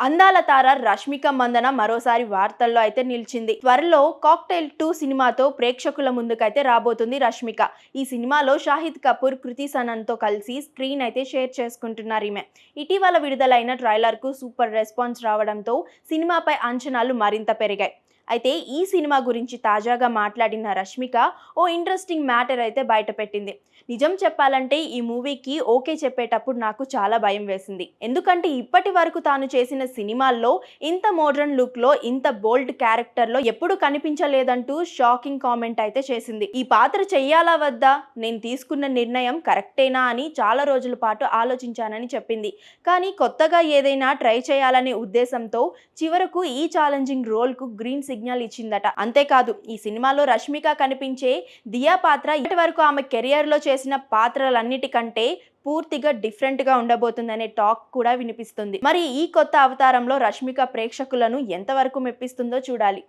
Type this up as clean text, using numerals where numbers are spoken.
అందాల తార రష్మిక మందన మరోసారి వార్తల్లో అయితే నిలిచింది. త్వరలో కాక్టైల్ 2 సినిమాతో ప్రేక్షకుల ముందుకైతే రాబోతుంది రష్మిక. ఈ సినిమాలో షాహిద్ కపూర్, కృతి సనన్ తో కలిసి స్క్రీన్ అయితే షేర్ చేసుకుంటున్నారు ఈమె. ఇటీవల విడుదలైన ట్రైలర్ కు సూపర్ రెస్పాన్స్ రావడంతో సినిమాపై అంచనాలు మరింత పెరిగాయి. అయితే ఈ సినిమా గురించి తాజాగా మాట్లాడిన రష్మిక ఓ ఇంట్రెస్టింగ్ మ్యాటర్ అయితే బయటపెట్టింది. నిజం చెప్పాలంటే ఈ మూవీకి ఓకే చెప్పేటప్పుడు నాకు చాలా భయం వేసింది. ఎందుకంటే ఇప్పటి వరకు తాను చేసిన సినిమాల్లో ఇంత మోడ్రన్ లుక్ లో, ఇంత బోల్డ్ క్యారెక్టర్ లో ఎప్పుడు కనిపించలేదంటూ షాకింగ్ కామెంట్ అయితే చేసింది. ఈ పాత్ర చెయ్యాలా వద్దా, నేను తీసుకున్న నిర్ణయం కరెక్టేనా అని చాలా రోజుల పాటు ఆలోచించానని చెప్పింది. కానీ కొత్తగా ఏదైనా ట్రై చేయాలనే ఉద్దేశంతో చివరకు ఈ ఛాలెంజింగ్ రోల్ కు గ్రీన్ సిగ్నల్ ఇచ్చిందట. అంతేకాదు, ఈ సినిమాలో రష్మిక కనిపించే దియా పాత్ర ఇప్పటి వరకు ఆమె కెరియర్ లో చేసిన పాత్రలన్నిటికంటే పూర్తిగా డిఫరెంట్ గా ఉండబోతుందనే టాక్ కూడా వినిపిస్తుంది. మరి ఈ కొత్త అవతారంలో రష్మిక ప్రేక్షకులను ఎంతవరకు మెప్పిస్తుందో చూడాలి.